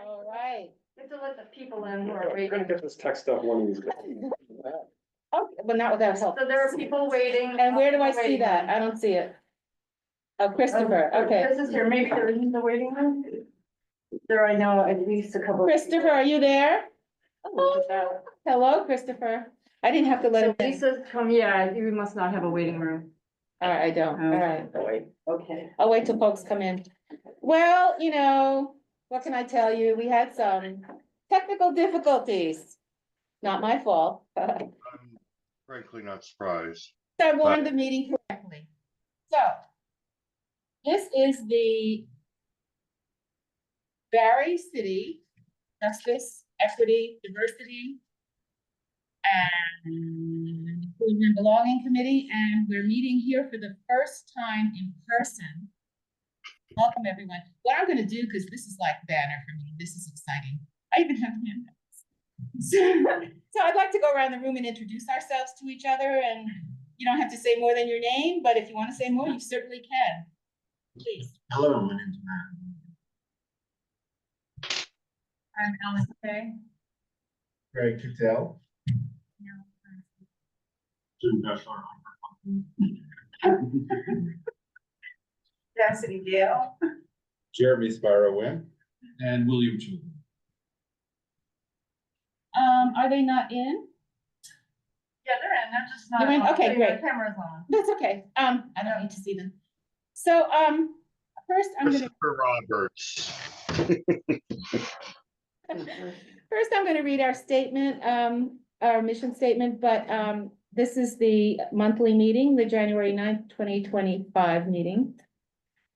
All right. We have to let the people in who are We're gonna waiting. get this text up one of these days. Oh, but not without help. So there are people waiting. And where do I see Waiting that? room. I don't see it. Oh, Christopher, okay. This is here, maybe there isn't the waiting room. There, I know at least a couple. of Christopher, people. are you there? Look at that. Hello, Christopher. I didn't have to let So him in. Lisa's come, yeah, you must not have a waiting room. All right, I don't. All right. Okay. I'll wait till folks come in. Well, you know, what can I tell you? We had some technical difficulties. Not my fault. I'm frankly not surprised. I warned the meeting correctly. So this is the Barre City Justice, Equity, Diversity, and Inclusion and Belonging Committee, and we're meeting here for the first time in person. Welcome, everyone. What I'm gonna do, because this is like banner for me, this is exciting. I even have handouts. So I'd like to go around the room and introduce ourselves to each other, and you don't have to say more than your name, but if you want to say more, you certainly can. Please. Hello, my name's Matt. I'm Alice Kay. Greg Cattell. Jim Beshar. Cassidy Gale. Jeremy Sparrow-Wynn. And William Chu. Are they not in? Yeah, they're in, they're just not. They're in? on. Okay, Their great. Camera's on. That's okay. I don't need to see them. So, first I'm gonna, Christopher Roberts. first I'm gonna read our statement, our mission statement, but, this is the monthly meeting, the January 9th, 2025 meeting.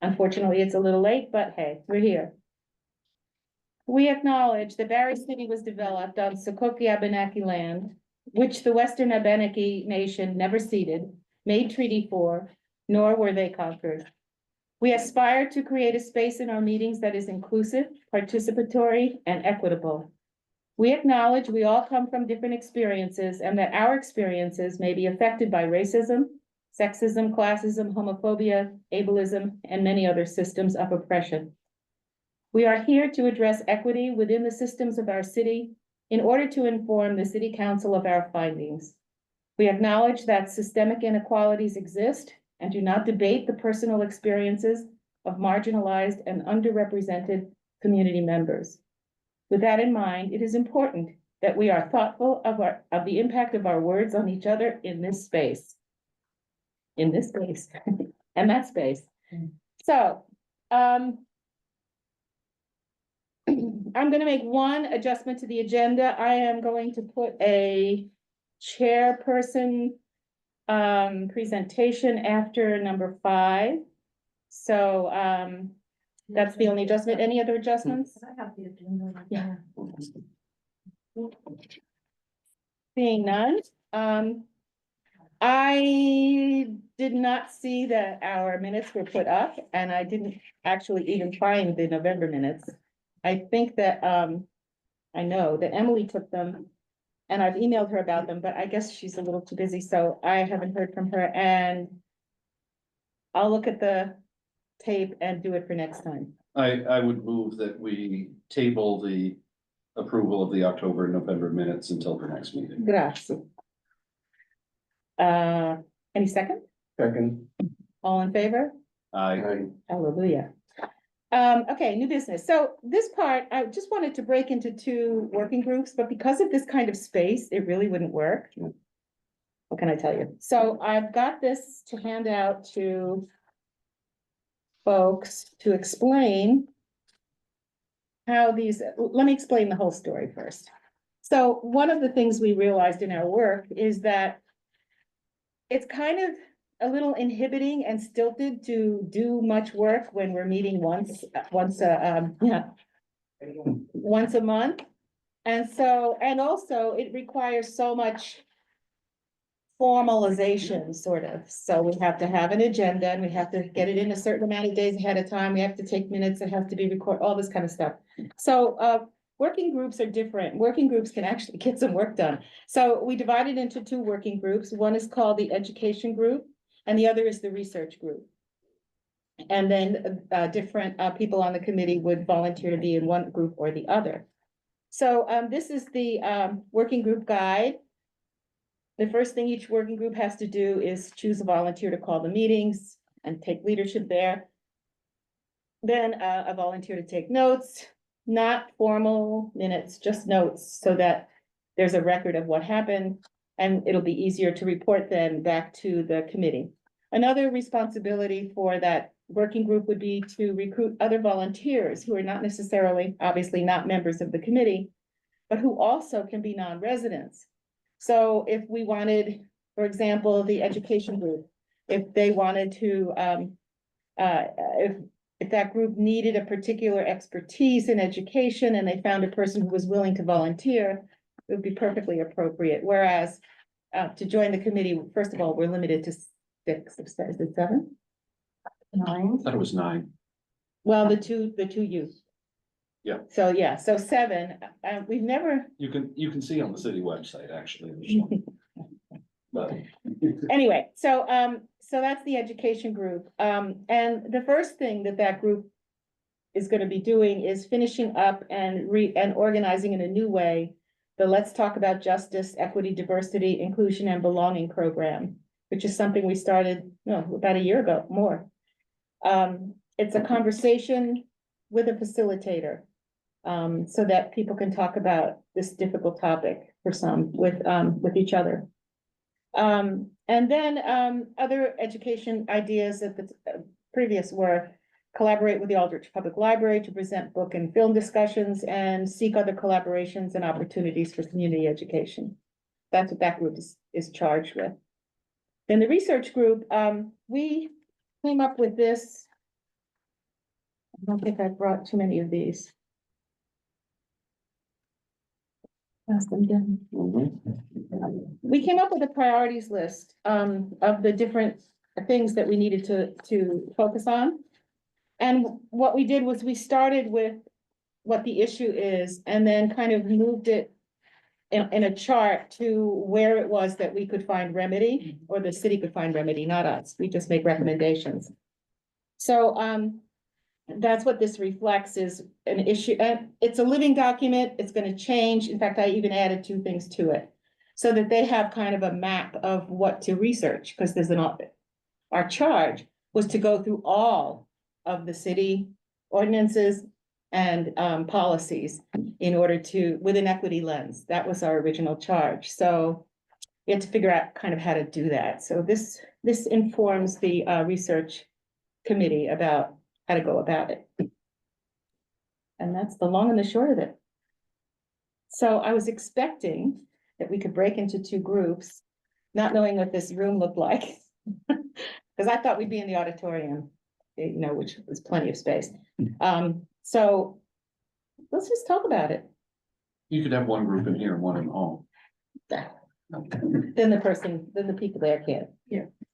Unfortunately, it's a little late, but hey, we're here. We acknowledge that Barre City was developed on Sokoke Abenaki land, which the Western Abenaki Nation never ceded, made treaty for, nor were they conquered. We aspire to create a space in our meetings that is inclusive, participatory, and equitable. We acknowledge we all come from different experiences and that our experiences may be affected by racism, sexism, classism, homophobia, ableism, and many other systems of oppression. We are here to address equity within the systems of our city in order to inform the City Council of our findings. We acknowledge that systemic inequalities exist and do not debate the personal experiences of marginalized and underrepresented community members. With that in mind, it is important that we are thoughtful of the impact of our words on each other in this space. In this space and that space. So, I'm gonna make one adjustment to the agenda. I am going to put a chairperson presentation after number 5. So, that's the only adjustment. Any other adjustments? I have the agenda. Yeah. Seeing none, I did not see that our minutes were put up, and I didn't actually even find the November minutes. I think that, I know that Emily took them, and I've emailed her about them, but I guess she's a little too busy, so I haven't heard from her, and I'll look at the tape and do it for next time. I would move that we table the approval of the October and November minutes until the next meeting. Gracias. Any second? Second. All in favor? I, Hallelujah. Okay, new business. So this part, I just wanted to break into 2 working groups, but because of this kind of space, it really wouldn't work. What can I tell you? So I've got this to hand out to folks to explain how these, let me explain the whole story first. So one of the things we realized in our work is that it's kind of a little inhibiting and stilted to do much work when we're meeting once a month. And so, and also it requires so much formalization, sort of. So we have to have an agenda and we have to get it in a certain amount of days ahead of time. We have to take minutes, it has to be recorded, all this kind of stuff. So, working groups are different. Working groups can actually get some work done. So we divided into 2 working groups. One is called the education group and the other is the research group. And then different people on the committee would volunteer to be in one group or the other. So this is the working group guide. The first thing each working group has to do is choose a volunteer to call the meetings and take leadership there. Then a volunteer to take notes, not formal minutes, just notes, so that there's a record of what happened, and it'll be easier to report then back to the committee. Another responsibility for that working group would be to recruit other volunteers who are not necessarily, obviously not members of the committee, but who also can be non-residents. So if we wanted, for example, the education group, if they wanted to, if that group needed a particular expertise in education and they found a person who was willing to volunteer, it would be perfectly appropriate. Whereas to join the committee, first of all, we're limited to 6, is it 7? 9. I thought it was 9. Well, the two youth. Yeah. So, yeah, so 7, we've never, You can see on the city website, actually. But anyway, so that's the education group. And the first thing that group is gonna be doing is finishing up and organizing in a new way the Let's Talk About Justice, Equity, Diversity, Inclusion, and Belonging program, which is something we started, about a year ago, more. It's a conversation with a facilitator, so that people can talk about this difficult topic for some with each other. And then other education ideas at the previous were collaborate with the Aldrich Public Library to present book and film discussions and seek other collaborations and opportunities for community education. That's what that group is charged with. Then the research group, we came up with this. I don't think I brought too many of these. Pass them down. We came up with a priorities list of the different things that we needed to focus on. And what we did was we started with what the issue is and then kind of moved it in a chart to where it was that we could find remedy, or the city could find remedy, not us. We just make recommendations. So that's what this reflects, is an issue, and it's a living document. It's going to change. In fact, I even added 2 things to it so that they have kind of a map of what to research, because there's our charge was to go through all of the city ordinances and policies in order to, with an equity lens. That was our original charge. So we had to figure out kind of how to do that. So this informs the research committee about how to go about it. And that's the long and the short of it. So I was expecting that we could break into 2 groups, not knowing what this room looked like. Because I thought we'd be in the auditorium, which was plenty of space. So let's just talk about it. you could have one group in here and one in home. Then the people there can't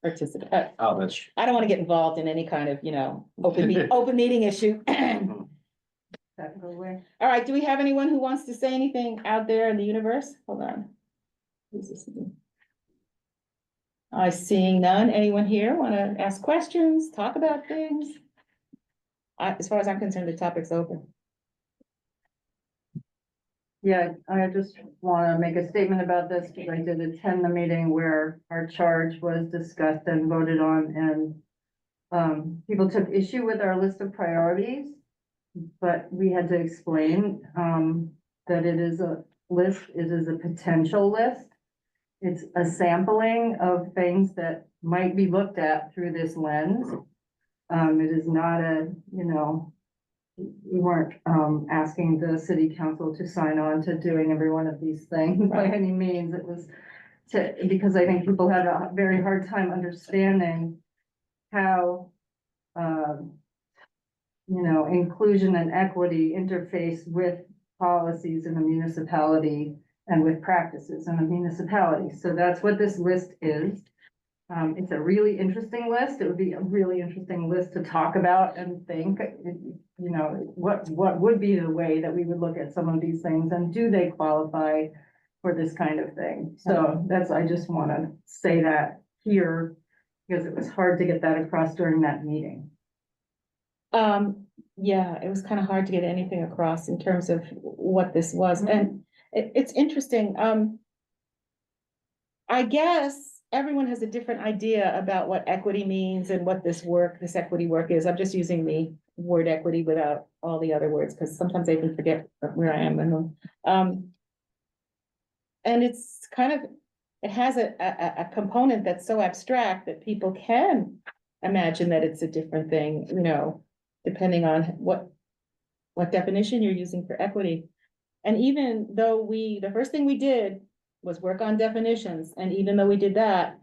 participate. Oh, that's true. I don't want to get involved in any kind of, open meeting issue. That go away. All right, do we have anyone who wants to say anything out there in the universe? Hold on. Who's this? I seeing none. Anyone here want to ask questions, talk about things? As far as I'm concerned, the topic's open. Yeah, I just want to make a statement about this because I did attend the meeting where our charge was discussed and voted on, and people took issue with our list of priorities, but we had to explain that it is a list, it is a potential list. It's a sampling of things that might be looked at through this lens. It is not we weren't asking the city council to sign on to doing every one of these things by any means. It was because I think people had a very hard time understanding how inclusion and equity interface with policies in a municipality and with practices in a municipality. So that's what this list is. It's a really interesting list. It would be a really interesting list to talk about and think, what would be the way that we would look at some of these things, and do they qualify for this kind of thing? So I just want to say that here, because it was hard to get that across during that meeting. Yeah, it was kind of hard to get anything across in terms of what this was, and it's interesting, I guess everyone has a different idea about what equity means and what this equity work is. I'm just using the word equity without all the other words, because sometimes I even forget where I am in them. And it's kind of, it has a component that's so abstract that people can imagine that it's a different thing, you know, depending on what definition you're using for equity. And even though the first thing we did was work on definitions, and even though we did that,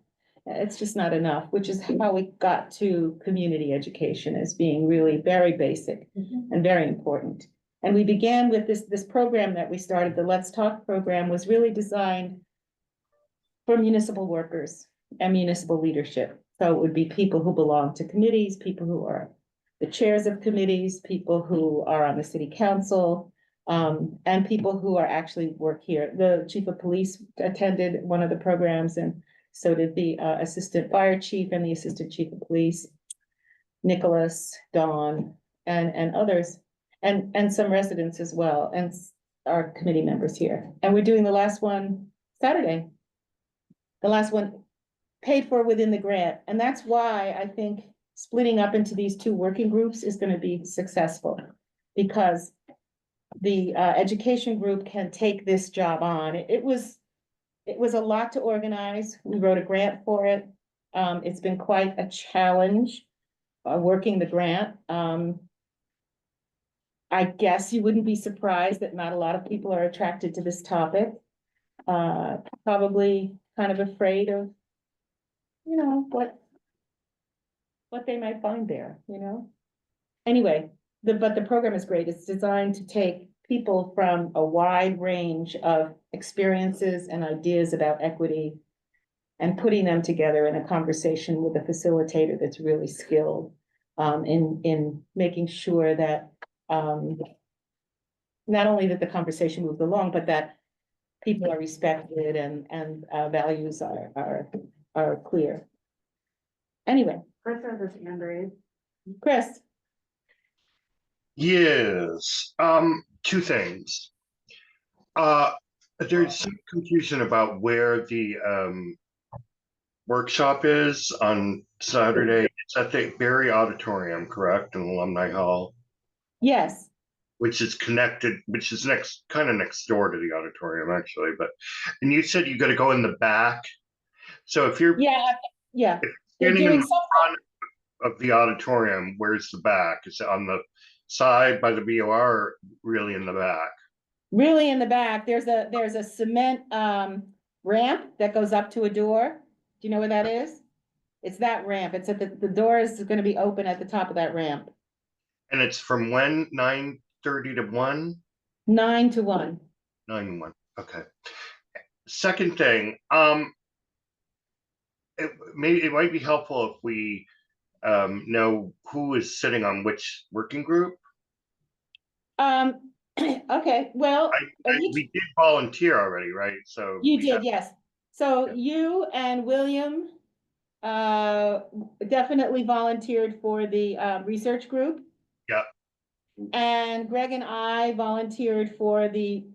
it's just not enough, which is how we got to community education as being really very basic and very important. And we began with this program that we started, the Let's Talk program, was really designed for municipal workers and municipal leadership. So it would be people who belong to committees, people who are the chairs of committees, people who are on the city council, and people who are actually work here. The chief of police attended one of the programs, and so did the assistant fire chief and the assistant chief of police, Nicholas, Dawn, and others, and some residents as well, and our committee members here. And we're doing the last one Saturday. The last one paid for within the grant, and that's why I think splitting up into these two working groups is going to be successful, because the education group can take this job on. It was a lot to organize. We wrote a grant for it. It's been quite a challenge working the grant. I guess you wouldn't be surprised that not a lot of people are attracted to this topic. Probably kind of afraid of, you know, what they might find there, you know? Anyway, but the program is great. It's designed to take people from a wide range of experiences and ideas about equity and putting them together in a conversation with a facilitator that's really skilled in making sure that not only that the conversation moves along, but that people are respected and values are clear. Anyway, Chris has his hand raised. Chris. Yes, two things. There's some confusion about where the workshop is on Saturday. It's at the Barre Auditorium, correct, in Alumni Hall, Yes, which is kind of next door to the auditorium, actually. And you said you got to go in the back. So if you're yeah. They're standing in doing the front of the auditorium, where's the back? Is it on the side by the BOR, or really in the back? really in the back, there's a cement ramp that goes up to a door. Do you know where that is? It's that ramp. It's at the door is gonna be open at the top of that ramp. And it's from when? 9:30 to 1? 9 to 1. 9 to 1. Okay. Second thing, it might be helpful if we know who is sitting on which working group. Okay, well, We did volunteer already, right? So you did, yes. So you and William definitely volunteered for the research group. Yeah. And Greg and I volunteered for the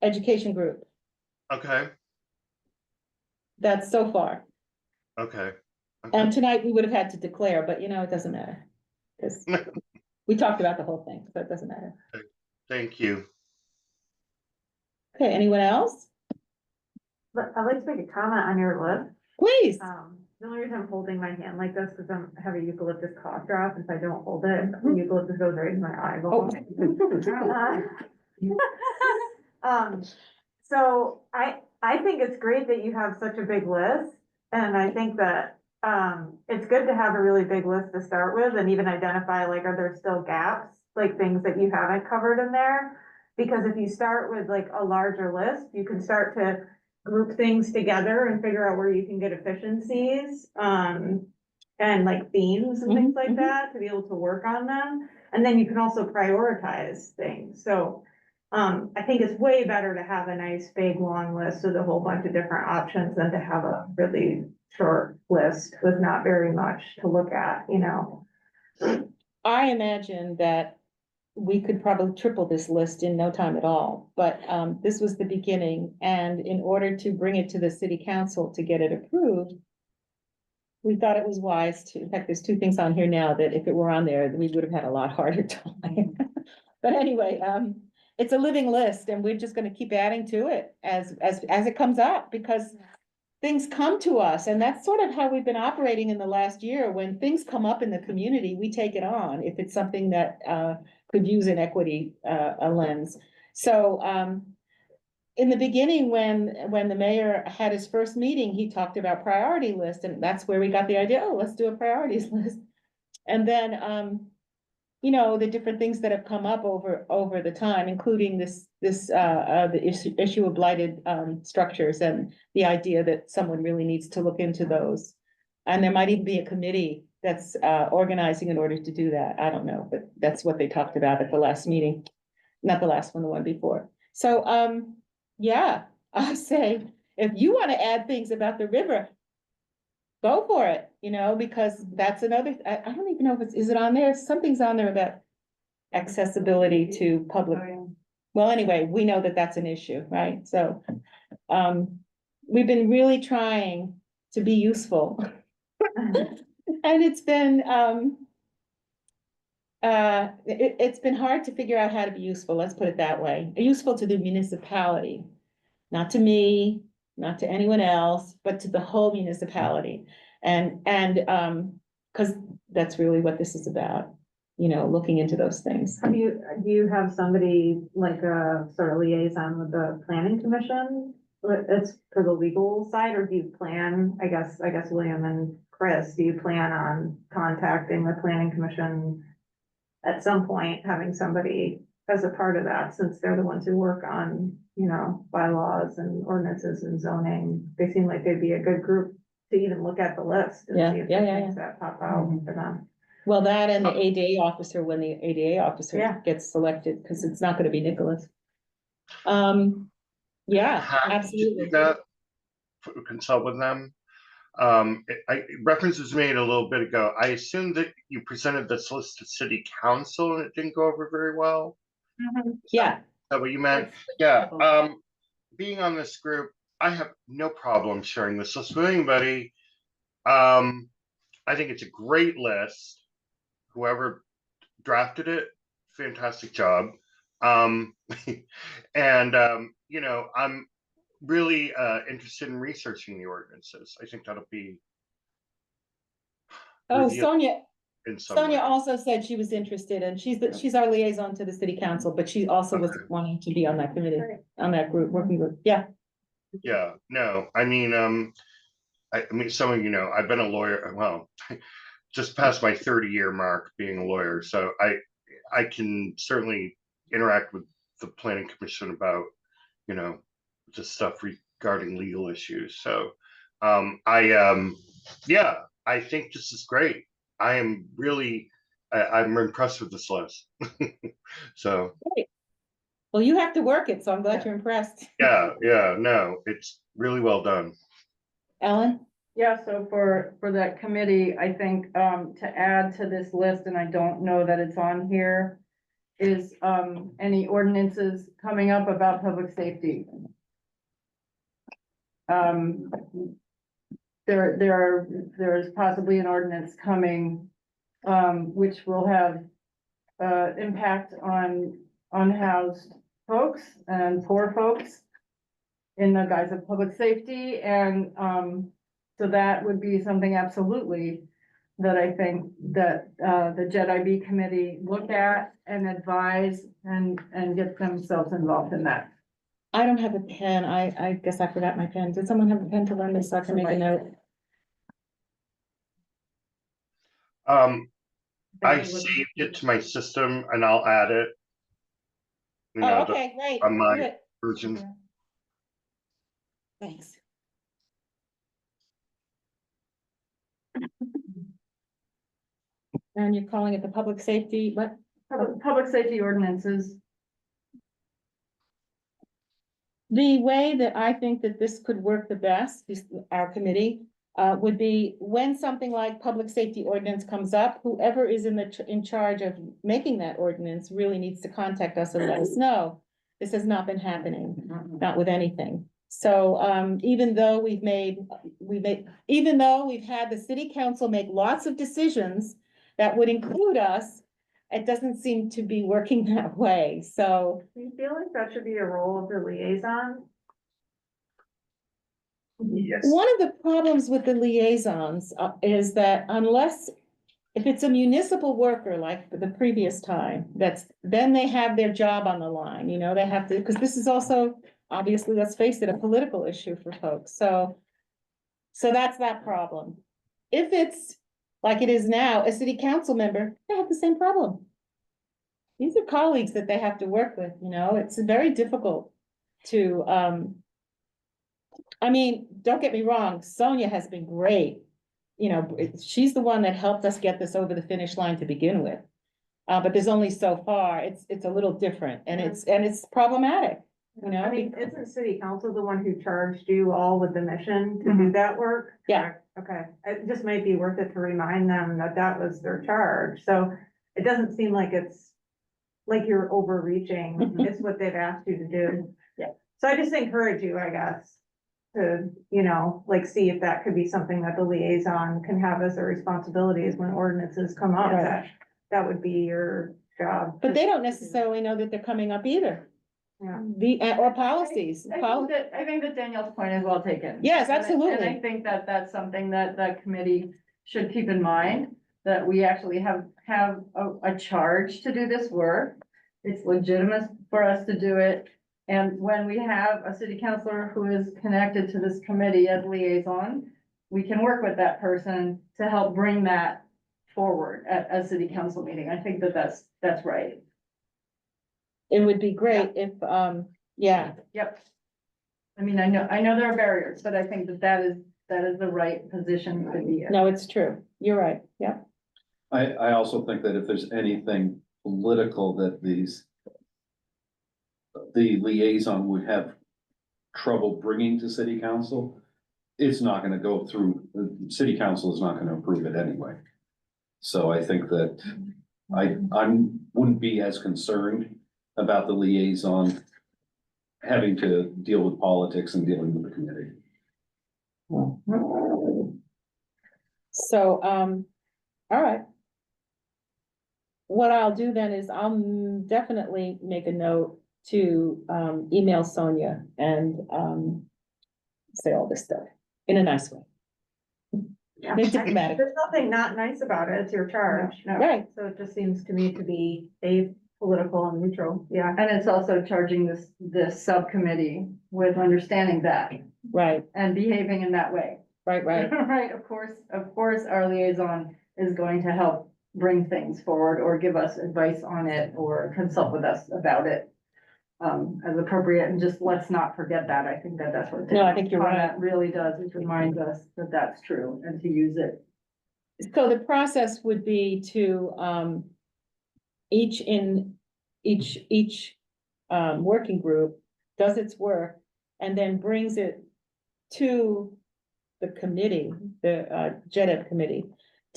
education group. Okay. That's so far. Okay. And tonight we would have had to declare, but you know, it doesn't matter. Because we talked about the whole thing, so it doesn't matter. Thank you. Okay, anyone else? But I'd like to make a comment on your list. Please. The only reason I'm holding my hand like this is I have a eucalyptus cough drop. If I don't hold it, the eucalyptus goes right in my eyeball. So I think it's great that you have such a big list. And I think that, it's good to have a really big list to start with and even identify, like, are there still gaps? Like things that you haven't covered in there? Because if you start with like a larger list, you can start to group things together and figure out where you can get efficiencies, and like themes and things like that to be able to work on them. And then you can also prioritize things. So, I think it's way better to have a nice big long list with a whole bunch of different options than to have a really short list with not very much to look at, you know? I imagine that we could probably triple this list in no time at all, but this was the beginning, and in order to bring it to the city council to get it approved, we thought it was wise to, in fact, there's two things on here now that if it were on there, we would have had a lot harder time. But anyway, it's a living list, and we're just gonna keep adding to it as it comes up, because things come to us, and that's sort of how we've been operating in the last year. When things come up in the community, we take it on if it's something that could use an equity a lens. So in the beginning, when the mayor had his first meeting, he talked about priority list, and that's where we got the idea, oh, let's do a priorities list. And then you know, the different things that have come up over the time, including the issue of blighted structures, and the idea that someone really needs to look into those. And there might even be a committee that's organizing in order to do that. I don't know, but that's what they talked about at the last meeting. Not the last one, the one before. So yeah, I say, if you want to add things about the river, go for it, you know, because that's another, I don't even know if is it on there? Something's on there about accessibility to public. Well, anyway, we know that that's an issue, right? So, we've been really trying to be useful. And it's been, it's been hard to figure out how to be useful, let's put it that way. Useful to the municipality, not to me, not to anyone else, but to the whole municipality. And, because that's really what this is about, you know, looking into those things. Do you have somebody like a sort of liaison with the planning commission? It's for the legal side, or do you plan, I guess William and Chris, do you plan on contacting the planning commission at some point, having somebody as a part of that, since they're the ones who work on, you know, bylaws and ordinances and zoning? They seem like they'd be a good group to even look at the list and Yeah, see if yeah, there's yeah, things that pop out for them. Well, that and the ADA officer, when the ADA officer Yeah. gets selected, because it's not gonna be Nicholas. Yeah, Have to do absolutely. that, consult with them. Reference was made a little bit ago. I assume that you presented this list to city council and it didn't go over very well. Yeah, Is that what you meant? Yeah, being on this group, I have no problem sharing this list with anybody. I think it's a great list. Whoever drafted it, fantastic job. And you know, I'm really interested in researching the ordinances. I think that'll be oh, revealing Sonia, in some Sonia way. also said she was interested, and she's our liaison to the city council, but she also was Okay. wanting to be on that committee, on that group, working group, yeah. Yeah, no, I mean, some of you know, I've been a lawyer, well, just past my 30-year mark being a lawyer, so I can certainly interact with the planning commission about, you know, just stuff regarding legal issues. So yeah, I think this is great. I am really I'm impressed with this list. So Well, you have to work it, so I'm glad you're impressed. yeah, no, it's really well done. Ellen? Yeah, so for that committee, I think, to add to this list, and I don't know that it's on here, is, any ordinances coming up about public safety. There is possibly an ordinance coming, which will have, impact on unhoused folks and poor folks in the guise of public safety, and, so that would be something absolutely that I think that, the JEDIB committee look at and advise and get themselves involved in that. I don't have a pen, I guess I forgot my pen, did someone have a pen to lend me so I can make a note? I saved it to my system and I'll add it. You know, Oh, okay, great, on my good, version. thanks. And you're calling it the public safety, what? Public safety ordinances. The way that I think that this could work the best is our committee, would be when something like public safety ordinance comes up, whoever is in charge of making that ordinance really needs to contact us and let us know. This has not been happening, not with anything. So, even though even though we've had the city council make lots of decisions that would include us, it doesn't seem to be working that way, so. Do you feel like that should be a role of the liaison? Yes. One of the problems with the liaisons is that if it's a municipal worker like the previous time, then they have their job on the line, you know, they have to, because this is also, obviously, let's face it, a political issue for folks, so that's that problem. If it's like it is now, a city council member, they have the same problem. These are colleagues that they have to work with, you know, it's very difficult to, I mean, don't get me wrong, Sonia has been great. You know, she's the one that helped us get this over the finish line to begin with. But there's only so far, it's a little different and it's problematic, you know? I mean, isn't city council the one who charged you all with the mission to do that work? Yeah. Okay, it just might be worth it to remind them that that was their charge, so it doesn't seem like it's like you're overreaching, it's what they've asked you to do. Yeah. So I just encourage you, I guess, to, you know, like, see if that could be something that the liaison can have as a responsibility is when ordinances come up, Right. that would be your job. But they don't necessarily know that they're coming up either. Yeah. Or policies. I think that Danielle's point is well taken. Yes, And I absolutely. think that that's something that the committee should keep in mind, that we actually have a charge to do this work. It's legitimate for us to do it. And when we have a city councilor who is connected to this committee as liaison, we can work with that person to help bring that forward at a city council meeting. I think that that's right. It would be great if, yeah, Yep. I mean, I know there are barriers, but I think that is the right position to be in. no, it's true. You're right. Yeah. I also think that if there's anything political that the liaison would have trouble bringing to city council, it's not gonna go through, the city council is not gonna approve it anyway. So I think that I wouldn't be as concerned about the liaison having to deal with politics and dealing with the committee. So, all right. What I'll do then is I'll definitely make a note to, email Sonia and, say all this stuff in a nice way. Yeah. Diplomatic. There's nothing not nice about it, it's your charge. No. Right, So it just seems to me to be apolitical and neutral, yeah. And it's also charging this subcommittee with understanding that right, and behaving in that way. right. Right, of course, our liaison is going to help bring things forward or give us advice on it or consult with us about it. As appropriate, and just let's not forget that. I think that that's what. No, I think you're right. That really does, it reminds us that that's true and to use it. So the process would be to, each working group does its work and then brings it to the committee, the, JEDF committee,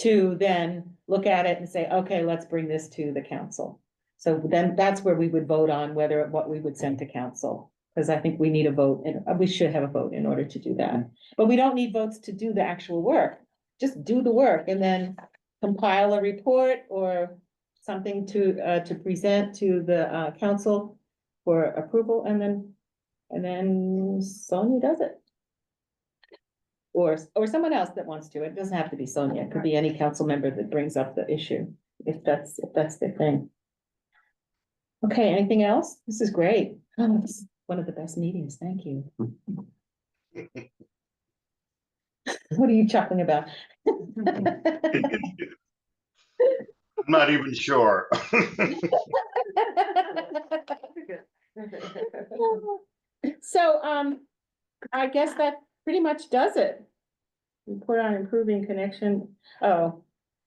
to then look at it and say, okay, let's bring this to the council. So then that's where we would vote on what we would send to council, because I think we need a vote and we should have a vote in order to do that. But we don't need votes to do the actual work, just do the work and then compile a report or something to present to the, council for approval and then Sonia does it. Or someone else that wants to. It doesn't have to be Sonia. It could be any council member that brings up the issue, if that's their thing. Okay, anything else? This is great. Oh, this is one of the best meetings. Thank you. What are you chuckling about? I'm not even sure. So, I guess that pretty much does it. Report on improving connection. Oh,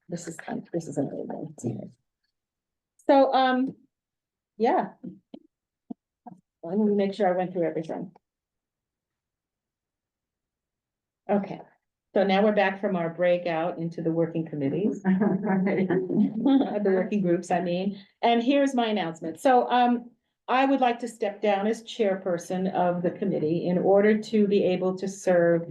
this is another one. So, yeah. Let me make sure I went through everything. Okay, So now we're back from our breakout into the working committees. The working groups, I mean, and here's my announcement. So, I would like to step down as chairperson of the committee in order to be able to serve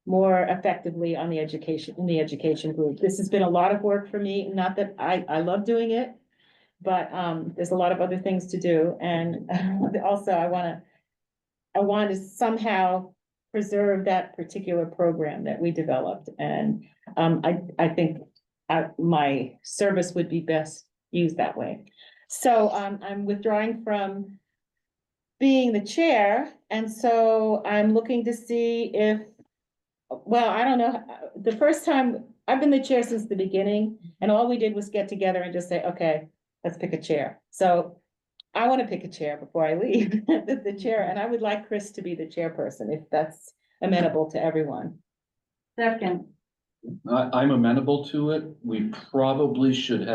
more effectively on the education group. This has been a lot of work for me, not that I love doing it, but, there's a lot of other things to do, and also I want to somehow preserve that particular program that we developed, and, I think my service would be best used that way. So, I'm withdrawing from being the chair, and so I'm looking to see if, well, I don't know, the first time, I've been the chair since the beginning, and all we did was get together and just say, okay, let's pick a chair. So I want to pick a chair before I leave the chair, and I would like Chris to be the chairperson, if that's amenable to everyone. Second, I'm amenable to it. We probably should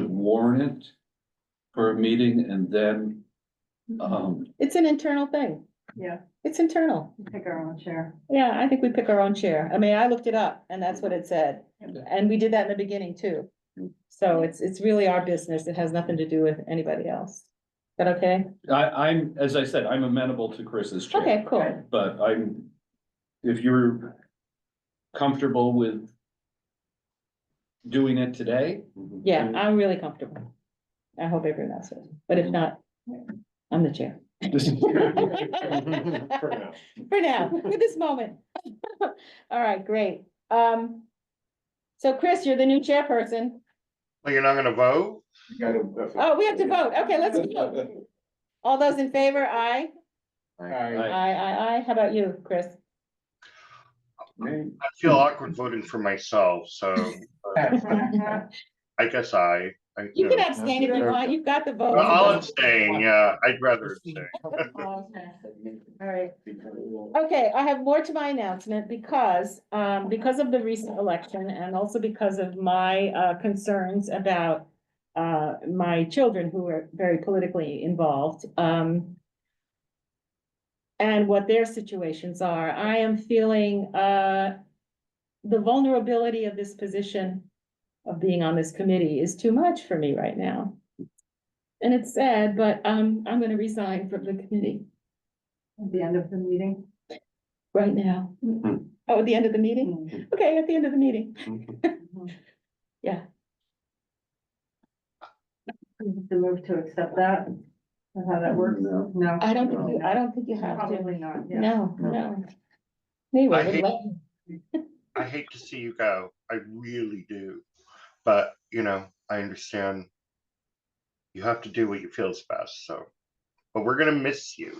warn it for a meeting and then, It's an internal thing. yeah, It's internal. pick our own chair. Yeah, I think we pick our own chair. I mean, I looked it up and that's what it said. And we did that in the beginning too. So it's really our business. It has nothing to do with anybody else. Is that okay? as I said, I'm amenable to Chris's chair. Okay, cool. But if you're comfortable with doing it today. Yeah, I'm really comfortable. I hope everyone else is, but if not, I'm the chair. For now. For now, for this moment. All right, great. So Chris, you're the new chairperson. Well, you're not gonna vote? Oh, we have to vote. Okay, let's vote. All those in favor, aye? Aye. How about you, Chris? I feel awkward voting for myself, so I guess You can abstain if you want. You've got the vote. Well, I'll abstain, yeah, I'd rather abstain. All right. Okay, I have more to my announcement because of the recent election and also because of my concerns about my children who are very politically involved. And what their situations are. I am feeling the vulnerability of this position of being on this committee is too much for me right now. And it's sad, but I'm gonna resign from the committee At the end of the meeting. right now. Oh, at the end of the meeting? Okay, at the end of the meeting. Yeah. To move to accept that, and how that works? No. I don't think you have to. Probably not, yeah. No. Anyway, I hate to see you go, I really do, but, I understand. You have to do what you feel is best, so, but we're gonna miss you.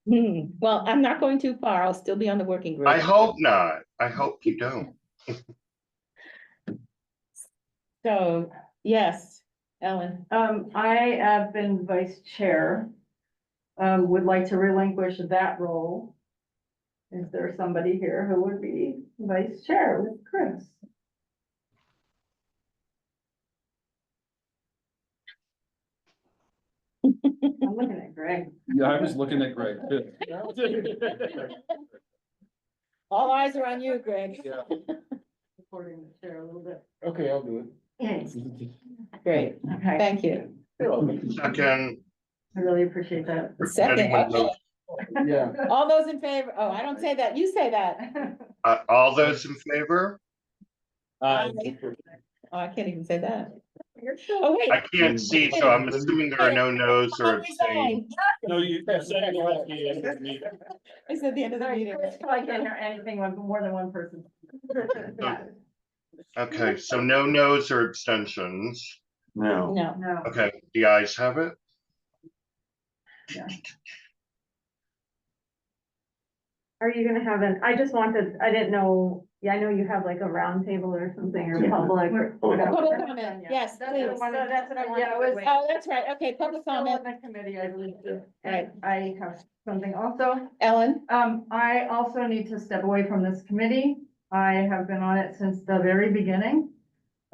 well, I'm not going too far. I'll still be on the working group. I hope not, I hope you don't. So, yes, Ellen. I have been vice chair. Would like to relinquish that role. Is there somebody here who would be vice chair with Chris? I'm looking at Greg. Yeah, I was looking at Greg too. All eyes are on you, Greg. Supporting the chair a little bit. Okay, I'll do Yes. Great, Okay, thank you. it. Second. I really appreciate that. Second, anyone okay. knows- Yeah. All those in favor? Oh, I don't say that. You say that. All those in favor? Oh, I can't even say that. Oh, wait. I can't see, so I'm assuming there are no no's or abstains. No, you said I said the end of the meeting. I can't hear anything with more than one person. Okay, so no no's or abstentions. No. No, No. Okay, the ayes have it. Are you gonna have I I didn't know, I know you have like a round table or something or Yeah. public. public comment, yes, That's what I please. wanted- that's what I wanted Yeah, to it was- wait. Oh, that's right. Okay, public Still on comment. the committee, I believe. Right. I have something also. Ellen? I also need to step away from this committee. I have been on it since the very beginning.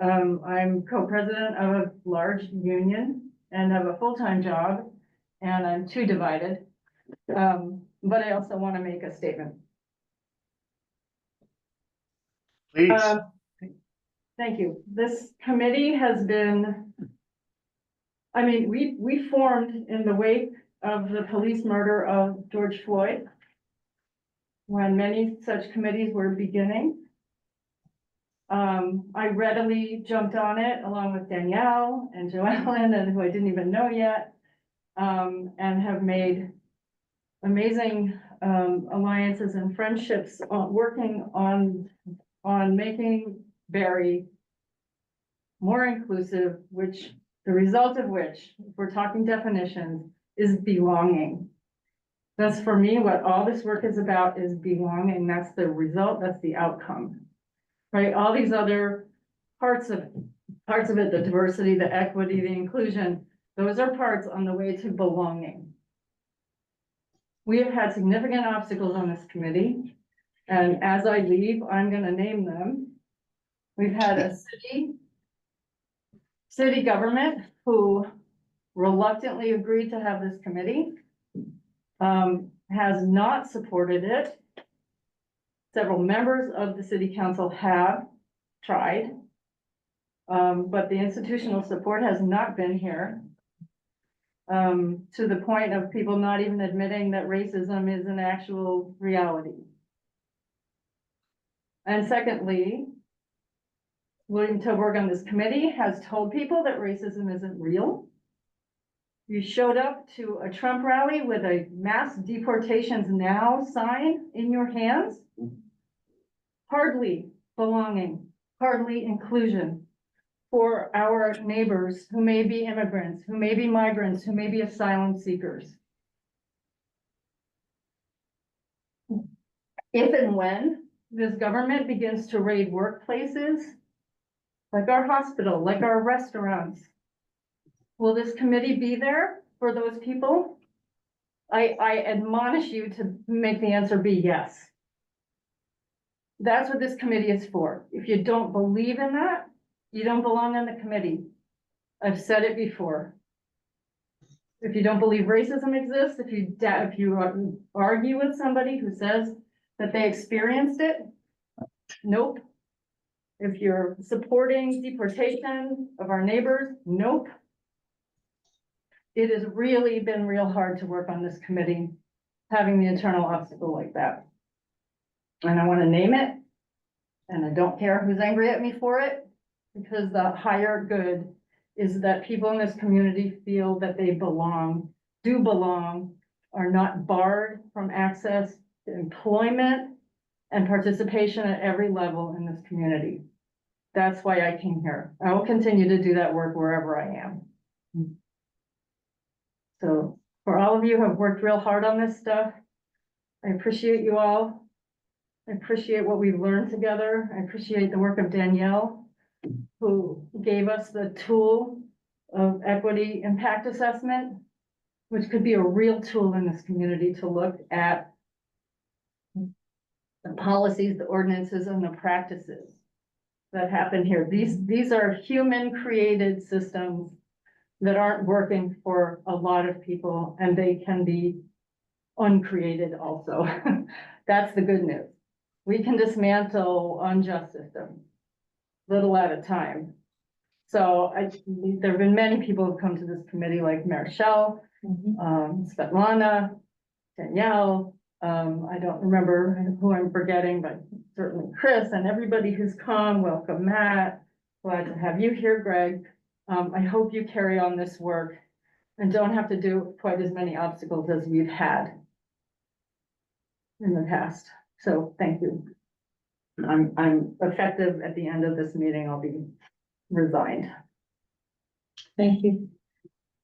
I'm co-president of a large union and have a full-time job, and I'm too divided. But I also want to make a statement. Please. Thank you. This committee has been, I mean, we formed in the wake of the police murder of George Floyd, when many such committees were beginning. I readily jumped on it along with Danielle and Joellen, and who I didn't even know yet, and have made amazing alliances and friendships working on making Barre more inclusive, which the result of which, if we're talking definitions, is belonging. That's for me what all this work is about, is belonging. That's the result, that's the outcome. Right? All these other parts of it, the diversity, the equity, the inclusion, those are parts on the way to belonging. We have had significant obstacles on this committee, and as I leave, I'm gonna name them. We've had a city government who reluctantly agreed to have this committee, has not supported it. Several members of the city council have tried, but the institutional support has not been here. To the point of people not even admitting that racism is an actual reality. And secondly, William Toberg on this committee has told people that racism isn't real. You showed up to a Trump rally with a mass deportations now sign in your hands. Hardly belonging, hardly inclusion for our neighbors who may be immigrants, who may be migrants, who may be asylum seekers. If and when this government begins to raid workplaces, like our hospital, like our restaurants, will this committee be there for those people? I admonish you to make the answer be yes. That's what this committee is for. If you don't believe in that, you don't belong on the committee. I've said it before. If you don't believe racism exists, if you argue with somebody who says that they experienced it, nope. If you're supporting deportation of our neighbors, nope. It has really been real hard to work on this committee, having the internal obstacle like that. And I want to name it, and I don't care who's angry at me for it, because the higher good is that people in this community feel that they belong, do belong, are not barred from access to employment and participation at every level in this community. That's why I came here. I will continue to do that work wherever I am. So for all of you who have worked real hard on this stuff, I appreciate you all. I appreciate what we've learned together. I appreciate the work of Danielle, who gave us the tool of equity impact assessment, which could be a real tool in this community to look at the policies, the ordinances, and the practices that happen here. These are human created systems that aren't working for a lot of people, and they can be uncreated also. That's the good news. We can dismantle unjust systems, little at a time. So there have been many people who've come to this committee, like Marichelle, Svetlana, Danielle, I don't remember who I'm forgetting, but certainly Chris and everybody who's come. Welcome, Matt. Glad to have you here, Greg. I hope you carry on this work and don't have to do quite as many obstacles as we've had in the past. So thank you. I'm effective at the end of this meeting. I'll be resigned. Thank you.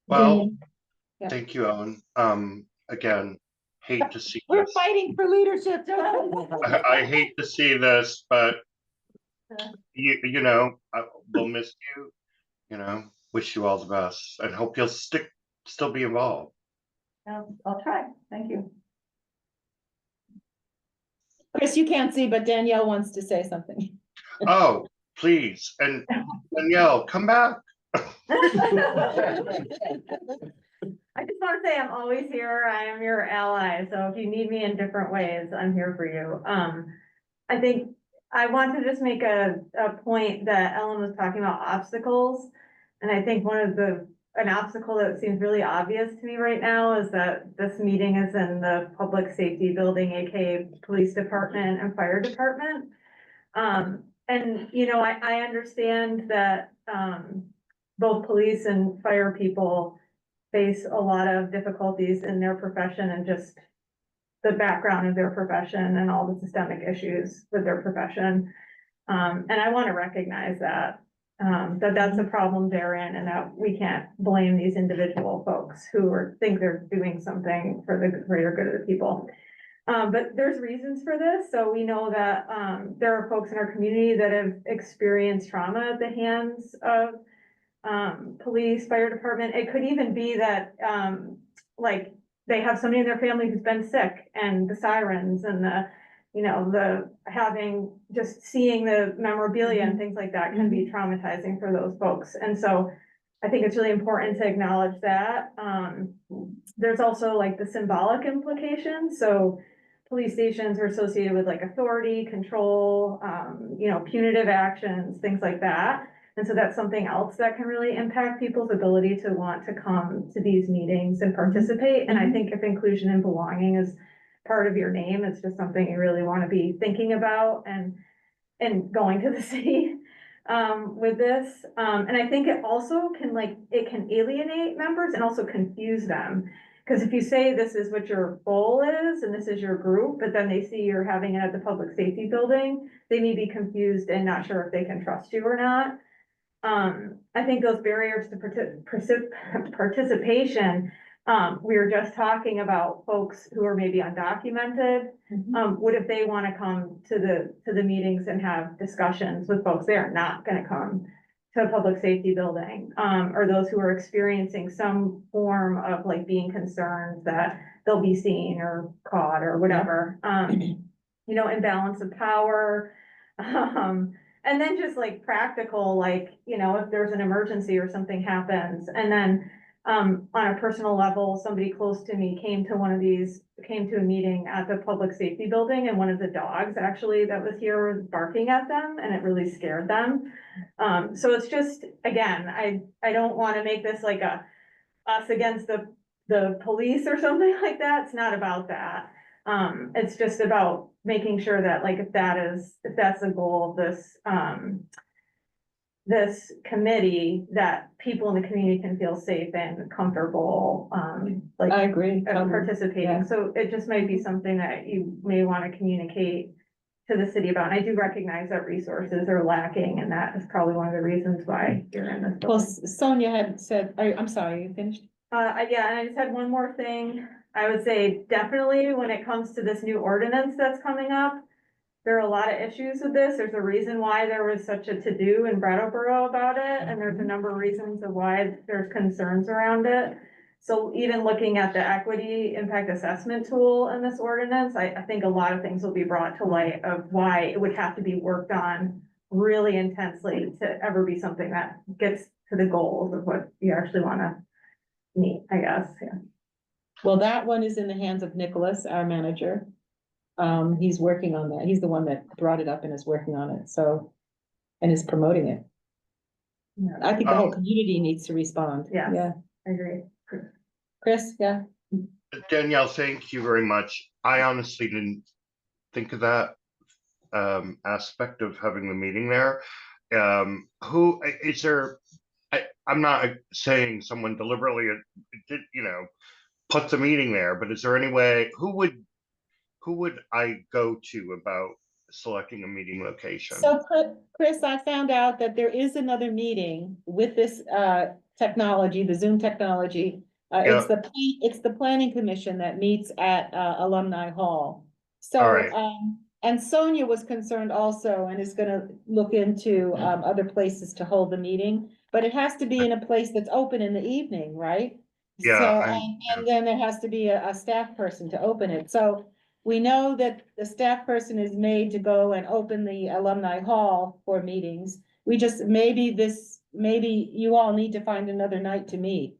Well, Yeah. thank you, Ellen. Again, hate to see We're this. fighting for leadership, Joe. I hate to see this, but you know, we'll miss you, you know, wish you all the best and hope you'll still be involved. I'll try. Thank you. Chris, you can't see, but Danielle wants to say something. Oh, please. And Danielle, come back. I just want to say I'm always here. I am your ally. So if you need me in different ways, I'm here for you. I think I want to just make a point that Ellen was talking about obstacles. And I think an obstacle that seems really obvious to me right now is that this meeting is in the public safety building, aka police department and fire department. And, you know, I understand that, both police and fire people face a lot of difficulties in their profession and just the background of their profession and all the systemic issues with their profession. And I want to recognize that, that's a problem they're in and that we can't blame these individual folks who think they're doing something for the greater good of the people. But there's reasons for this. So we know that, there are folks in our community that have experienced trauma at the hands of, police, fire department. It could even be that, like, they have somebody in their family who's been sick and the sirens and just seeing the memorabilia and things like that can be traumatizing for those folks. And so I think it's really important to acknowledge that. There's also like the symbolic implications. So police stations are associated with like authority, control, punitive actions, things like that. And so that's something else that can really impact people's ability to want to come to these meetings and participate. And I think if inclusion and belonging is part of your name, it's just something you really want to be thinking about and going to the city with this. And I think it also can alienate members and also confuse them. Because if you say this is what your goal is and this is your group, but then they see you're having it at the public safety building, they may be confused and not sure if they can trust you or not. I think those barriers to participation, we were just talking about folks who are maybe undocumented. What if they want to come to the meetings and have discussions with folks? They are not going to come to a public safety building, or those who are experiencing some form of like being concerned that they'll be seen or caught or whatever. Imbalance of power. And then just like practical, like, if there's an emergency or something happens, and then on a personal level, somebody close to me came to a meeting at the public safety building, and one of the dogs actually that was here was barking at them, and it really scared them. So it's just, again, I don't want to make this like us against the police or something like that. It's not about that. It's just about making sure that like, if that's the goal of this committee, that people in the community can feel safe and comfortable, I agree. participating. Yeah. So it just might be something that you may want to communicate to the city about. And I do recognize that resources are lacking, and that is probably one of the reasons why you're in this. Well, building. Sonia had said, I'm sorry, you finished? Yeah, and I just had one more thing. I would say definitely when it comes to this new ordinance that's coming up, there are a lot of issues with this. There's a reason why there was such a to-do in Brattleboro about it, and there's a number of reasons of why there's concerns around it. So even looking at the equity impact assessment tool in this ordinance, I think a lot of things will be brought to light of why it would have to be worked on really intensely to ever be something that gets to the goals of what you actually want to meet, I guess, yeah. Well, that one is in the hands of Nicholas, our manager. He's working on that. He's the one that brought it up and is working on it, and is promoting it. Yeah. I think the whole community needs to respond. Yes. Yeah. I agree. Chris, yeah. Danielle, thank you very much. I honestly didn't think of that aspect of having the meeting there. Who is there? I'm not saying someone deliberately did, put the meeting there, but is there any way, who would I go to about selecting a meeting location? So Chris, I found out that there is another meeting with this technology, the Zoom technology. It's the planning commission that meets at Alumni Hall. So, All right. And Sonia was concerned also and is gonna look into other places to hold the meeting, but it has to be in a place that's open in the evening, right? Yeah, So, and then there has to be a staff person to open it. So we know that the staff person is made to go and open the Alumni Hall for meetings. Maybe you all need to find another night to meet.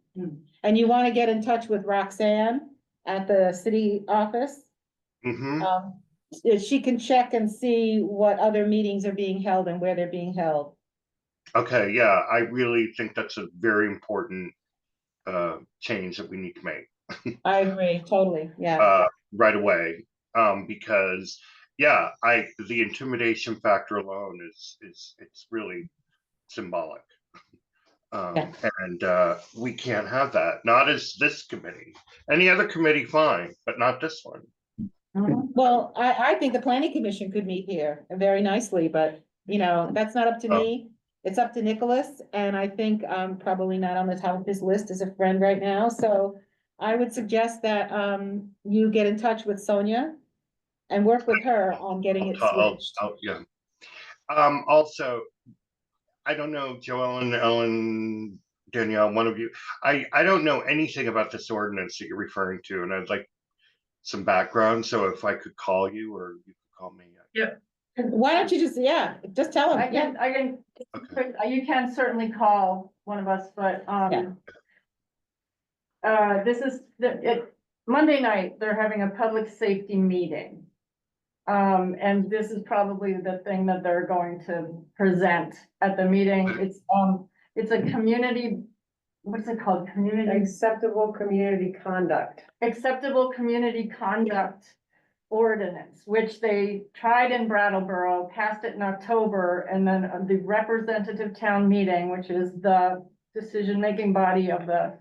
And you want to get in touch with Roxanne at the city office. she can check and see what other meetings are being held and where they're being held. Okay, yeah, I really think that's a very important change that we need to make I agree, totally, yeah. right away. Because yeah, the intimidation factor alone is it's really symbolic. Yeah. And we can't have that. Not as this committee. Any other committee, fine, but not this one. Well, I think the planning commission could meet here very nicely, but, you know, that's not up to me. It's up to Nicholas, and I think probably not on the top of his list as a friend right now, so I would suggest that you get in touch with Sonia and work with her on getting it switched. Yeah. Also, I don't know, Joellen, Ellen, Danielle, one of you. I don't know anything about this ordinance that you're referring to, and I'd like some background. So if I could call you, or you could call me. Why don't you just, just tell him, yeah. You can certainly call one of us, but, this is, Monday night, they're having a public safety meeting. And this is probably the thing that they're going to present at the meeting. It's a community, what's it called? Acceptable community conduct. Acceptable community conduct ordinance, which they tried in Brattleboro, passed it in October, and then the representative town meeting, which is the decision-making body of the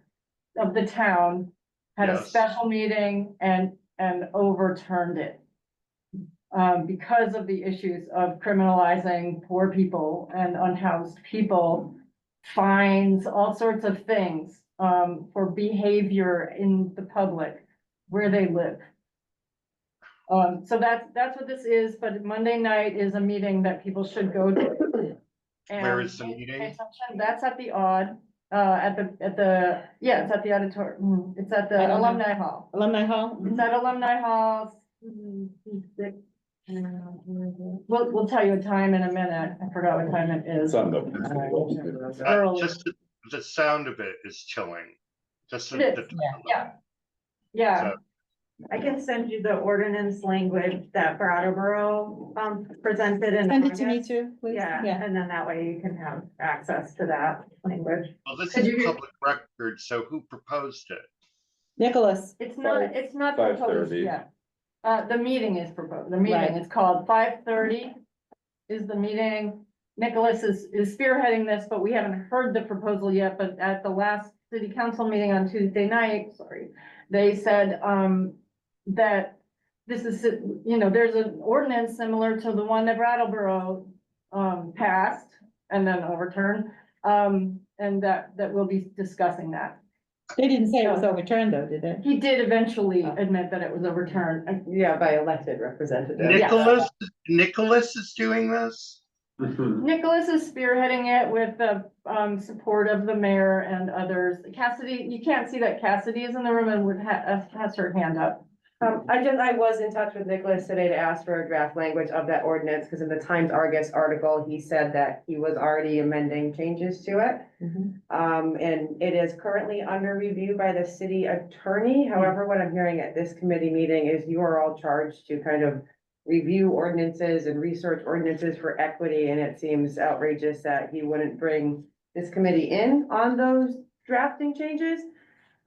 town, had a Yes. special meeting and overturned it. Because of the issues of criminalizing poor people and unhoused people, fines, all sorts of things, for behavior in the public where they live. So that's what this is, but Monday night is a meeting that people should go to. Where is the pay meeting? attention. That's at the Odd, it's at the auditorium, it's at I the don't know. Alumni Hall. Alumni Hall? It's at Alumni Hall. We'll tell you a time in a minute. I forgot what time it is. It's on the. Early. Just the sound of it is chilling. Just It is, Yeah, So- I can send you the ordinance language that Brattleboro presented in. Send it to me August. too, please. Yeah, and then that way you can have access to that language. Well, this Could is you- public record, so who proposed it? Nicholas, it's not proposed 5:30. yet. The meeting is proposed, the meeting Right. is called 5:30 is the meeting. Nicholas is spearheading this, but we haven't heard the proposal yet, but at the last city council meeting on Tuesday night, they said, that this is, there's an ordinance similar to the one that Brattleboro, passed and then overturned. And that we'll be discussing that. they didn't say it was overturned though, did they? He did eventually admit that it was overturned. Yeah, by elected representatives. Nicholas is doing this? Nicholas is spearheading it with the support of the mayor and others. Cassidy, you can't see that Cassidy is in the room and has her hand up. I was in touch with Nicholas today to ask for a draft language of that ordinance, because in the Times Argus article, he said that he was already amending changes to it. And it is currently under review by the city attorney. However, what I'm hearing at this committee meeting is you are all charged to kind of review ordinances and research ordinances for equity, and it seems outrageous that he wouldn't bring this committee in on those drafting changes.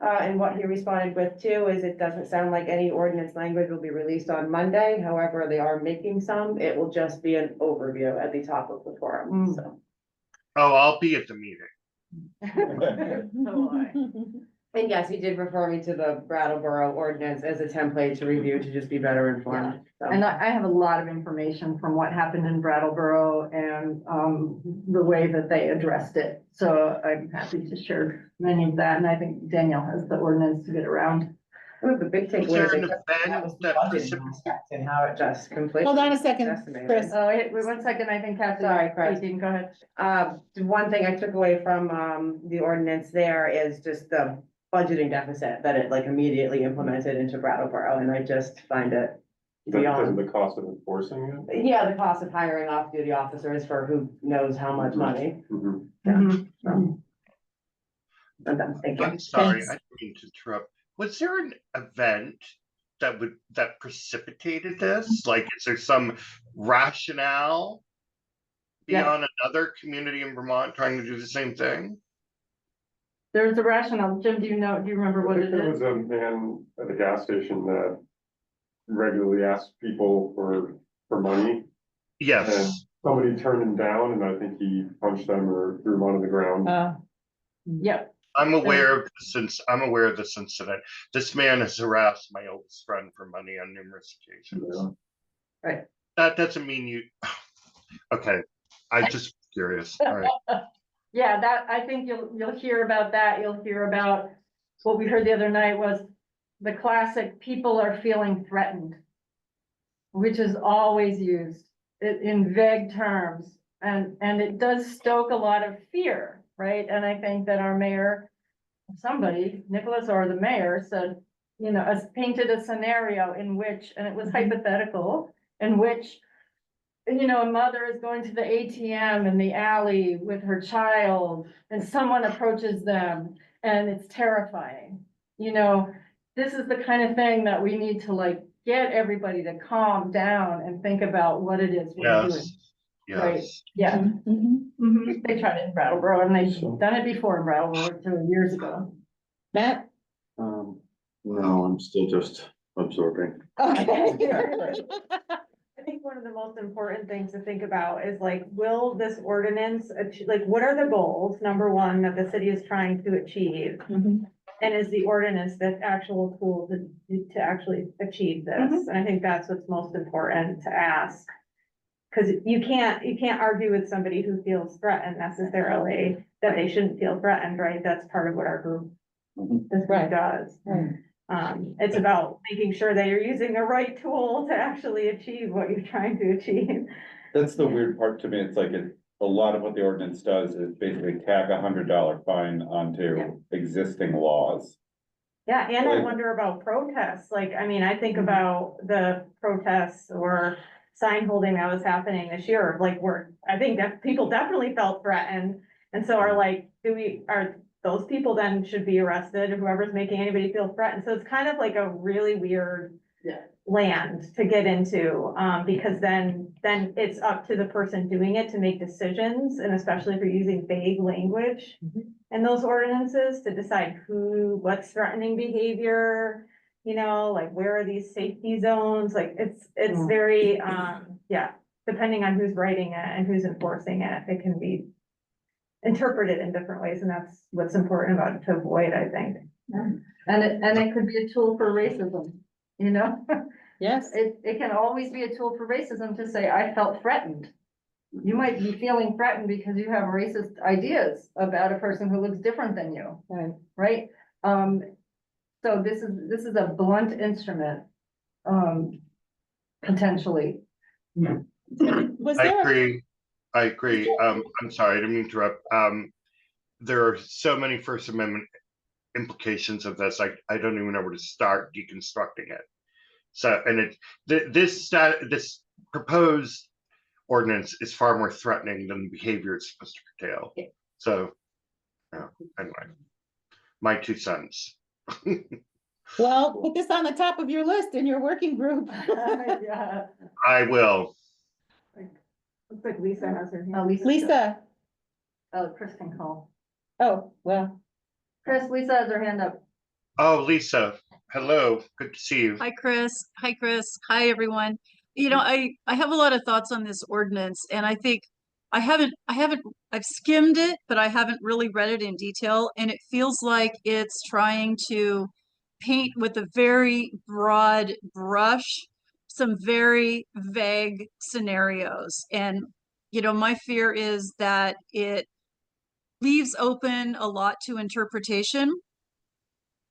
And what he responded with too is it doesn't sound like any ordinance language will be released on Monday. However, they are making some. It will just be an overview at the top of the forum, so. Oh, I'll be at the meeting. And yes, he did refer me to the Brattleboro ordinance as a template to review to just be better informed. So. And I have a lot of information from what happened in Brattleboro and the way that they addressed it. So I'm happy to share many of that. And I think Danielle has the ordinance to get around. One of the big Was there takeaways an that was event the that budgeting aspect and how it just completely. Hold on a second, decimated. Chris. Oh, wait 1 second. I think Kathy. Sorry, Chris. Go ahead. The one thing I took away from the ordinance there is just the budgeting deficit that it like immediately implemented into Brattleboro, and I just find it Because of beyond. the cost of enforcing it? Yeah, the cost of hiring off-duty officers for who knows how much money. Mhm. Mhm. I'm done. Thank you. I'm sorry, Thanks. I didn't mean to interrupt. Was there an event that precipitated this? Like, is there some rationale beyond another community in Vermont trying to do the same thing? There's a rationale. Jim, do you remember what it There is? was a man at the gas station that regularly asked people for money. Yes, Somebody turned him down and I think he punched them or threw him onto the ground. Yep. I'm aware of this incident. This man has harassed my oldest friend for money on numerous occasions. Yeah. Right. That doesn't mean you, okay, I just curious, all right. Yeah, that, I think you'll hear about that. You'll hear about what we heard the other night was the classic, people are feeling threatened, which is always used in vague terms. And it does stoke a lot of fear, right? And I think that our mayor, somebody, Nicholas or the mayor said, has painted a scenario in which, and it was hypothetical, in which a mother is going to the ATM in the alley with her child and someone approaches them and it's terrifying. This is the kind of thing that we need to like get everybody to calm down and think about what it is we're doing. Yes, Right. yes. Yeah. Mhm. They tried it in Brattleboro and they've done it before in Brattleboro 2 years ago. Matt? No, I'm still just absorbing. Okay. I think one of the most important things to think about is like, will this ordinance, like, what are the goals, number one, that the city is trying to achieve? Mhm. And is the ordinance the actual tool to actually achieve this? And I think that's what's most important to ask. Cause you can't argue with somebody who feels threatened necessarily that they shouldn't feel threatened, right? That's part of what our group, this Right. group does. Right. It's about making sure that you're using the right tool to actually achieve what you're trying to achieve. That's the weird part to me. It's like a lot of what the ordinance does is basically tag $100 fine onto existing laws. Yeah, and I Like- wonder about protests, like, I mean, I think about the protests or sign holding that was happening this year, like, I think that people definitely felt threatened. And so are like, are those people then should be arrested, or whoever's making anybody feel threatened? So it's kind of like a really weird land to get into, because then it's up to the person doing it to make decisions, and especially if you're using vague language in those ordinances to decide what's threatening behavior, like where are these safety zones, like it's very, depending on who's writing it and who's enforcing it, it can be interpreted in different ways, and that's what's important about it to avoid, I think. And it could be a tool for racism, Yes. It can always be a tool for racism to say, I felt threatened. You might be feeling threatened because you have racist ideas about a person who looks different than you, Right. right? So this is a blunt instrument, potentially. Was I there? agree. I agree. I'm sorry, I didn't mean to interrupt. There are so many First Amendment implications of this. I don't even know where to start deconstructing it. So, and this proposed ordinance is far more threatening than the behavior it's supposed to curtail. Yeah. So, anyway, my 2 cents. Well, put this on the top of your list in your working group. Yeah. I will. Looks like Lisa has her hand. Lisa, Oh, Chris can call. oh, well, Chris, Lisa has her hand up. Oh, Lisa, hello. Good to see you. Hi, Chris. Hi, Chris. Hi, everyone. I have a lot of thoughts on this ordinance, and I think I've skimmed it, but I haven't really read it in detail. And it feels like it's trying to paint with a very broad brush some very vague scenarios. And, my fear is that it leaves open a lot to interpretation.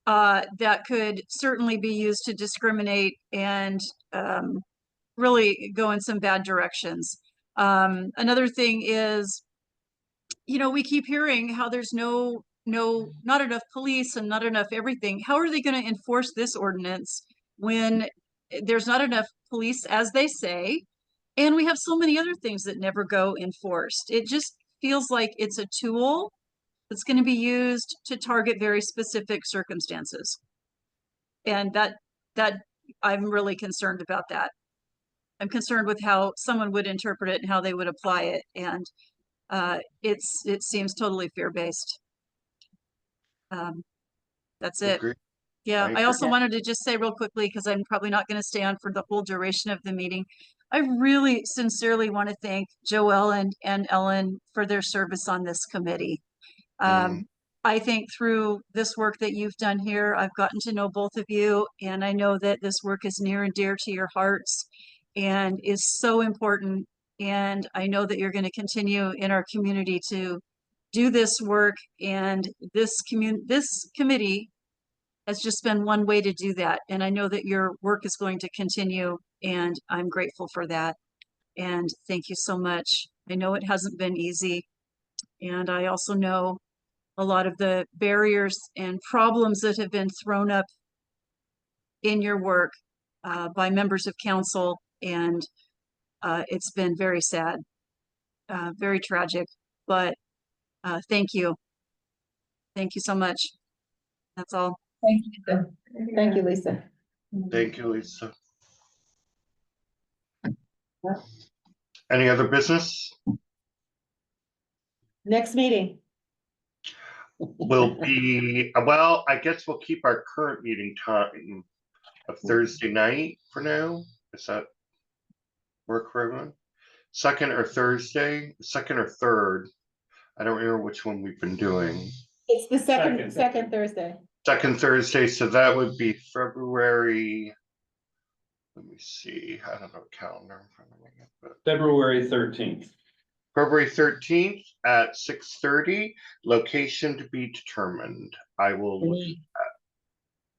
That could certainly be used to discriminate and really go in some bad directions. Another thing is, we keep hearing how there's not enough police and not enough everything. How are they going to enforce this ordinance when there's not enough police, as they say, and we have so many other things that never go enforced? It just feels like it's a tool that's going to be used to target very specific circumstances. And that I'm really concerned about that. I'm concerned with how someone would interpret it and how they would apply it, and it seems totally fear-based. That's it. Agree. Yeah, I I also agree. wanted to just say real quickly, because I'm probably not going to stay on for the whole duration of the meeting. I really sincerely want to thank Joelle and Ellen for their service on this committee. Mhm. I think through this work that you've done here, I've gotten to know both of you, and I know that this work is near and dear to your hearts and is so important. And I know that you're going to continue in our community to do this work, and this committee has just been one way to do that. And I know that your work is going to continue, and I'm grateful for that. And thank you so much. I know it hasn't been easy. And I also know a lot of the barriers and problems that have been thrown up in your work by members of council. And it's been very sad, very tragic, but thank you. Thank you so much. That's all. Thank you, Lisa. Thank you, Lisa. Thank you, Lisa. Any other business? Next meeting. Will be, well, I guess we'll keep our current meeting time of Thursday night for now. Does that work for everyone? Second or Thursday, second or third. I don't remember which one we've been doing. It's the second Thursday. Second Thursday, so that would be February. Let me see. I don't know a calendar in front of me, but February 13th. February 13th at 6:30. Location to be determined. I will look.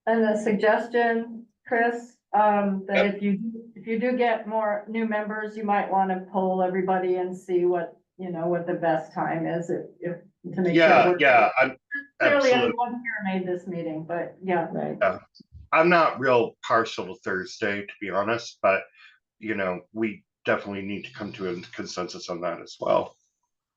And the suggestion, Chris, that Yep. if you do get more new members, you might want to poll everybody and see what, what the best time is if to make sure. Yeah, we're- yeah, I'm Clearly, absolutely. everyone here made this meeting, but yeah. Right. I'm not real partial to Thursday, to be honest, but we definitely need to come to a consensus on that as well.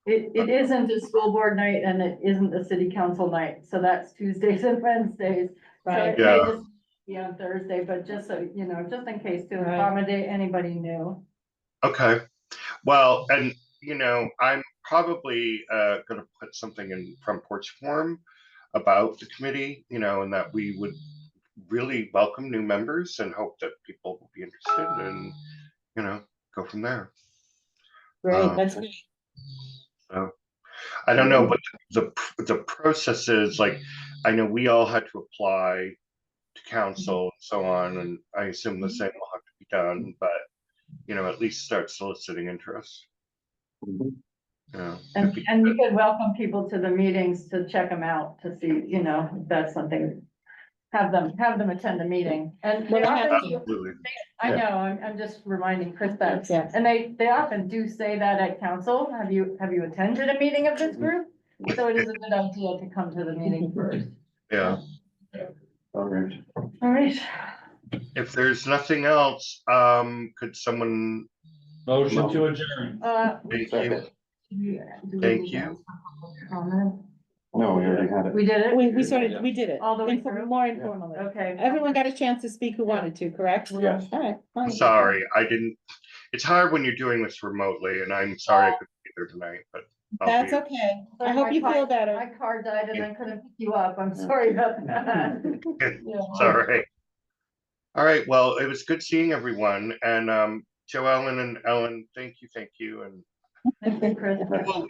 It isn't a school board night and it isn't a city council night, so that's Tuesdays and Wednesdays. So Right. it may Yeah. just be on Thursday, but just so, just in case to Right. accommodate anybody new. Okay. Well, and I'm probably gonna put something in front porch forum about the committee, and that we would really welcome new members and hope that people will be interested and, go from there. Great, that's great. So I don't know what the process is. Like, I know we all had to apply to council and so on, and I assume the same will have to be done, but at least start soliciting interest. Yeah. And you could welcome people to the meetings to check them out, to see, if that's something. Have them attend the meeting. And they Well, often, Absolutely. I know, I'm just reminding Chris that. Yes. And they often do say that at council. Have you attended a meeting of this group? So it is a good idea to come to the meeting first. Yeah. All right. All right. If there's nothing else, could someone? Motion to adjourn. Thank you. Thank you. No, we already had it. We did it? We did it. All the way through? More informally. Okay. Everyone got a chance to speak who wanted to, correct? Yes. All right. fine. Sorry, I didn't. It's hard when you're doing this remotely, and I'm sorry I couldn't be there tonight, but That's okay. I hope you feel better. My car died and I couldn't pick you up. I'm sorry about that. it's all right. All right. Well, it was good seeing everyone, and Joellen and Ellen, thank you, and Thank you, Chris.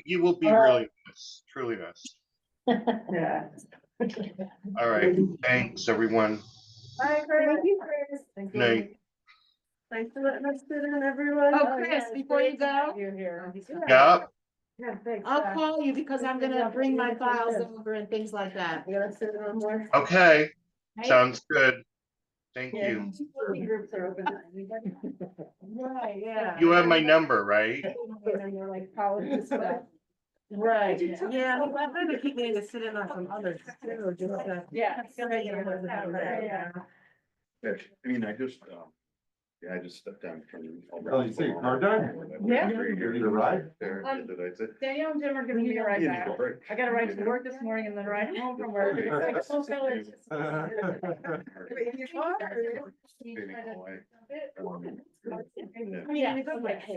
you will be really missed, truly missed. Yeah. All right. Thanks, everyone. Bye, Chris. Thank you, Chris. Thank Good night. Thanks for letting us sit in, everyone. Oh, Chris, yeah, before you great to have go? you here. Yeah. Yeah, thanks. I'll call you because I'm gonna bring my files over and things like that. You gotta sit on more. Okay. Right? Sounds good. Thank Yeah, you. working groups are open. Right, yeah. You have my number, right? You're like college and stuff. Right, yeah, I'm gonna keep me to sit in on some others too, just, yeah. I mean, I just, Yeah, I just stepped down from. Oh, you say car died? Yeah. You're gonna ride? There, Um, did I say? Danielle and Jim are giving me a ride back. I got a ride to work this morning and then a ride home from work. It's like a full village. If you are, Yeah.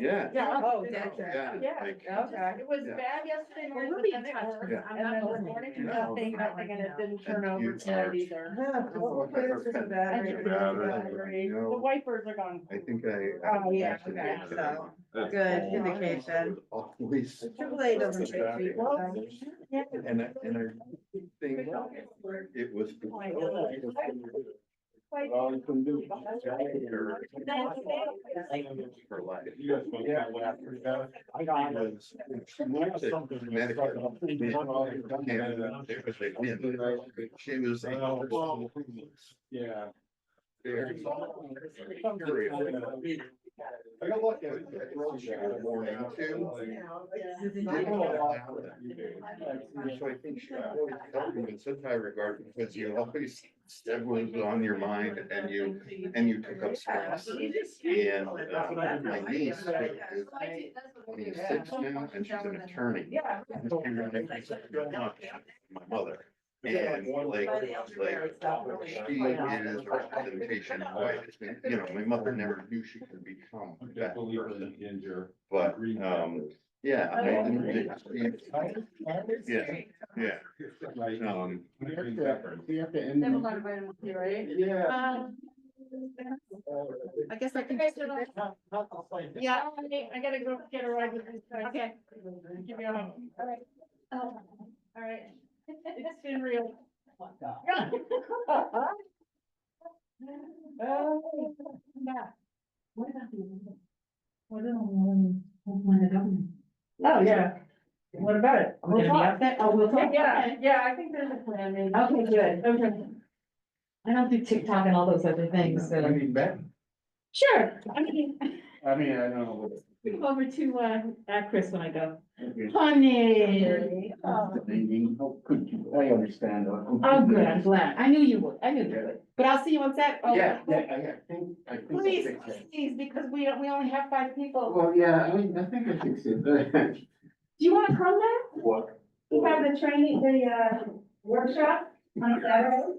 Yeah. Yeah. Oh, that's Yeah. Yeah. like, Okay. It was Yeah. bad yesterday morning. We'll be but in then it touch. worked. I'm And not then this going morning, anywhere. nothing, and it didn't turn And over you tonight are- either. Hopefully it's just a Battery. battery. The wipers are gone. I think I. Oh, yeah, actually okay, did so, that. good indication. Always. AAA doesn't take people, so. And I think it was. All you can do. For life. You guys want to laugh pretty bad? I was. She was. Yeah. Very. I got lucky. Morning too. So I think she always held me in such high regard because you always, that was on your mind and you took up space. And my niece is 26 now and she's an attorney. And she reminds me so much of my mother. And like, she is a representation of why it's been, you know, my mother never knew she could become that person. But, yeah, I think yeah, yeah. You have to end. They have a lot of vitamin C, right? Yeah. I guess I can. Yeah, I gotta go get a ride with these guys. Okay. Give me a hug. All right. Oh, all right. It's been real. What about the? What about the government? Oh, yeah. What about it? We'll talk. We'll talk. Yeah, I think there's a plan. Maybe. Okay, good. Okay. I don't do TikTok and all those other things. I mean, back, Sure. I mean, I don't know. Go over to, Chris when I go. Honey. Oh, I understand. oh, good, I'm glad. I knew you would. I knew you would. But I'll see you on Sat. Oh, Yeah, I think. Please, please, because we only have 5 people. Well, yeah, I think I fixed it. Do you wanna come then? What? We have the training, the, workshop on Saturday.